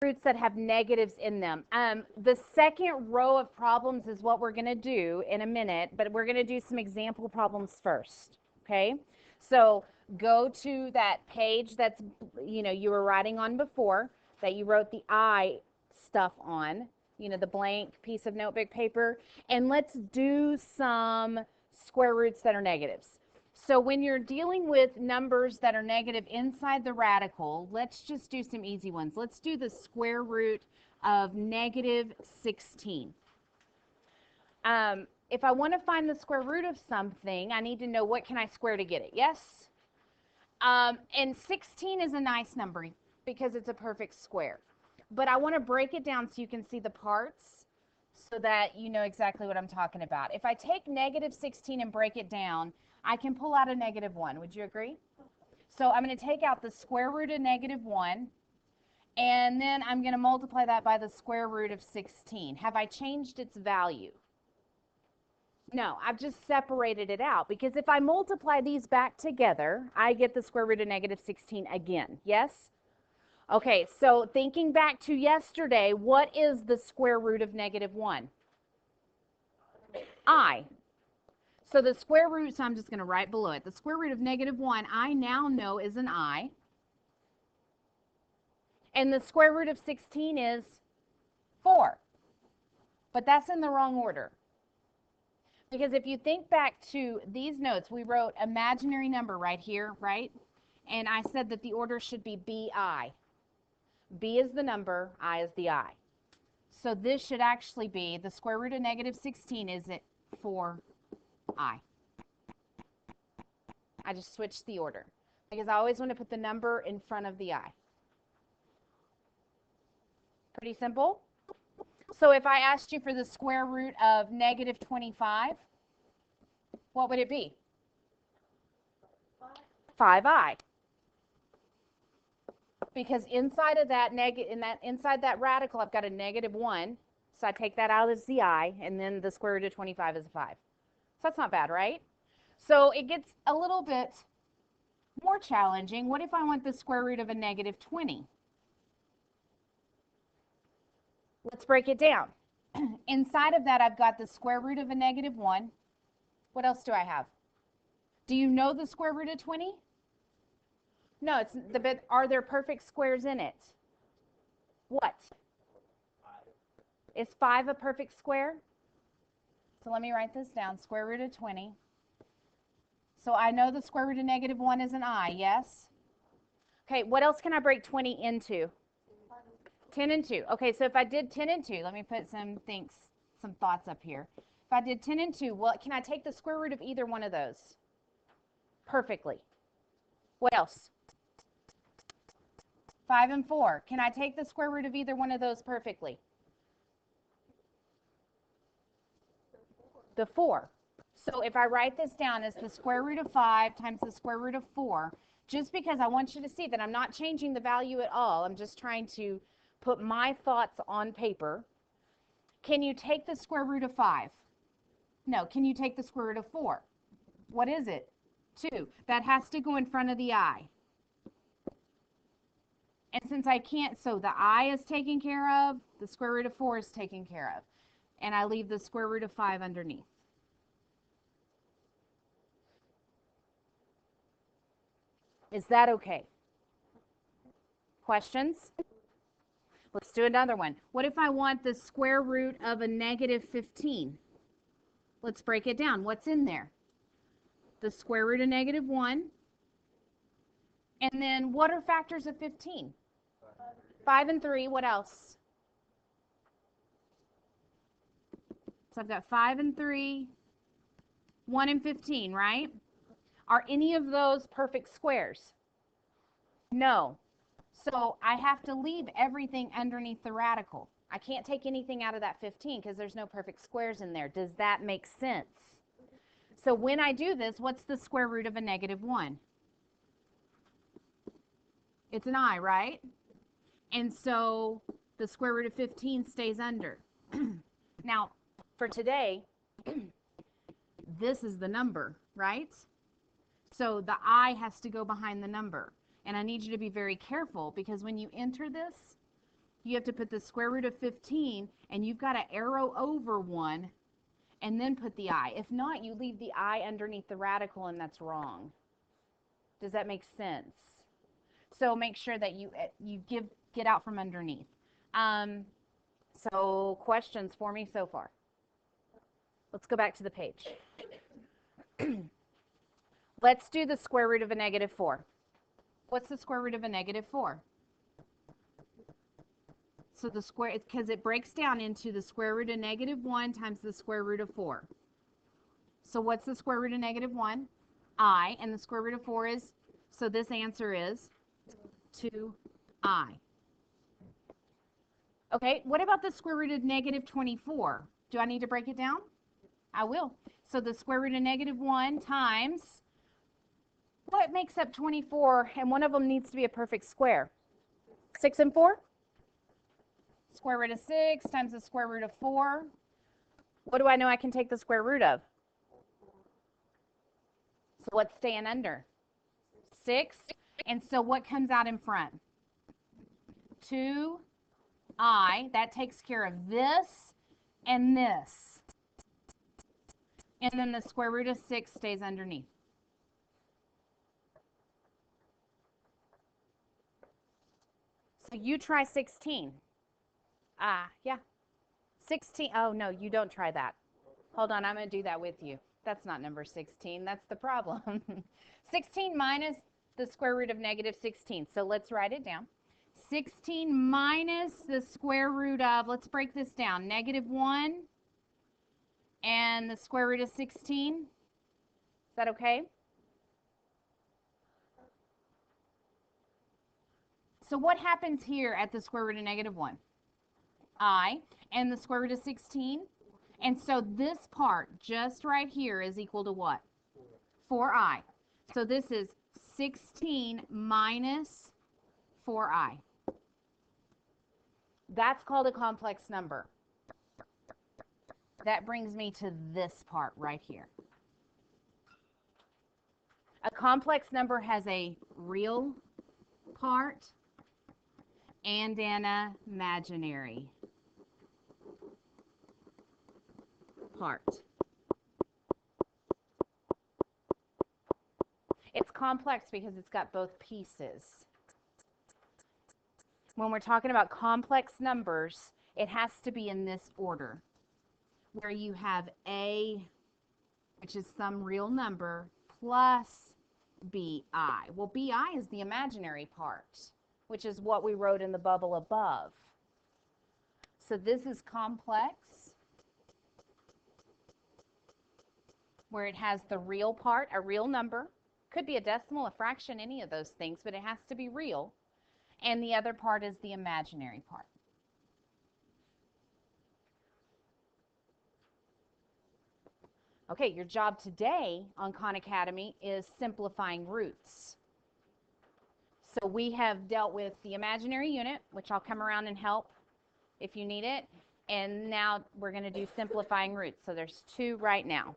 roots that have negatives in them. The second row of problems is what we're going to do in a minute, but we're going to do some example problems first, okay? So go to that page that's, you were writing on before, that you wrote the I stuff on, the blank piece of notebook paper, and let's do some square roots that are negatives. So when you're dealing with numbers that are negative inside the radical, let's just do some easy ones. Let's do the square root of negative 16. If I want to find the square root of something, I need to know what can I square to get it. Yes? And 16 is a nice number because it's a perfect square. But I want to break it down so you can see the parts so that you know exactly what I'm talking about. If I take negative 16 and break it down, I can pull out a negative 1. Would you agree? So I'm going to take out the square root of negative 1, and then I'm going to multiply that by the square root of 16. Have I changed its value? No, I've just separated it out, because if I multiply these back together, I get the square root of negative 16 again. Yes? Okay, so thinking back to yesterday, what is the square root of negative 1? I. So the square root, so I'm just going to write below it. The square root of negative 1, I now know is an I. And the square root of 16 is 4. But that's in the wrong order. Because if you think back to these notes, we wrote imaginary number right here, right? And I said that the order should be BI. B is the number, I is the I. So this should actually be the square root of negative 16 is it 4I. I just switched the order because I always want to put the number in front of the I. Pretty simple. So if I asked you for the square root of negative 25, what would it be? 5I. Because inside of that inside that radical, I've got a negative 1. So I take that out as the I, and then the square root of 25 is a 5. So that's not bad, right? So it gets a little bit more challenging. What if I want the square root of a negative 20? Let's break it down. Inside of that, I've got the square root of a negative 1. What else do I have? Do you know the square root of 20? No, but are there perfect squares in it? What? Is 5 a perfect square? So let me write this down. Square root of 20. So I know the square root of negative 1 is an I, yes? Okay, what else can I break 20 into? 10 and 2. Okay, so if I did 10 and 2, let me put some thoughts up here. If I did 10 and 2, well, can I take the square root of either one of those? Perfectly. What else? 5 and 4. Can I take the square root of either one of those perfectly? The 4. So if I write this down as the square root of 5 times the square root of 4, just because I want you to see that I'm not changing the value at all, I'm just trying to put my thoughts on paper. Can you take the square root of 5? No. Can you take the square root of 4? What is it? 2. That has to go in front of the I. And since I can't, so the I is taken care of, the square root of 4 is taken care of. And I leave the square root of 5 underneath. Is that okay? Questions? Let's do another one. What if I want the square root of a negative 15? Let's break it down. What's in there? The square root of negative 1. And then what are factors of 15? 5 and 3. What else? So I've got 5 and 3, 1 and 15, right? Are any of those perfect squares? No. So I have to leave everything underneath the radical. I can't take anything out of that 15 because there's no perfect squares in there. Does that make sense? So when I do this, what's the square root of a negative 1? It's an I, right? And so the square root of 15 stays under. Now, for today, this is the number, right? So the I has to go behind the number. And I need you to be very careful because when you enter this, you have to put the square root of 15, and you've got to arrow over 1 and then put the I. If not, you leave the I underneath the radical, and that's wrong. Does that make sense? So make sure that you get out from underneath. So questions for me so far? Let's go back to the page. Let's do the square root of a negative 4. What's the square root of a negative 4? So the square, because it breaks down into the square root of negative 1 times the square root of 4. So what's the square root of negative 1? I. And the square root of 4 is, so this answer is 2I. Okay, what about the square root of negative 24? Do I need to break it down? I will. So the square root of negative 1 times, what makes up 24? And one of them needs to be a perfect square. 6 and 4? Square root of 6 times the square root of 4. What do I know I can take the square root of? So what's staying under? 6. And so what comes out in front? 2I. That takes care of this and this. And then the square root of 6 stays underneath. So you try 16. Yeah. 16. Oh, no, you don't try that. Hold on, I'm going to do that with you. That's not number 16. That's the problem. 16 minus the square root of negative 16. So let's write it down. 16 minus the square root of, let's break this down, negative 1 and the square root of 16. Is that okay? So what happens here at the square root of negative 1? I and the square root of 16. And so this part just right here is equal to what? 4I. So this is 16 minus 4I. That's called a complex number. That brings me to this part right here. A complex number has a real part and an imaginary part. It's complex because it's got both pieces. When we're talking about complex numbers, it has to be in this order, where you have A, which is some real number, plus BI. Well, BI is the imaginary part, which is what we wrote in the bubble above. So this is complex, where it has the real part, a real number. Could be a decimal, a fraction, any of those things, but it has to be real. And the other part is the imaginary part. Okay, your job today on Khan Academy is simplifying roots. So we have dealt with the imaginary unit, which I'll come around and help if you need it. And now we're going to do simplifying roots. So there's 2 right now.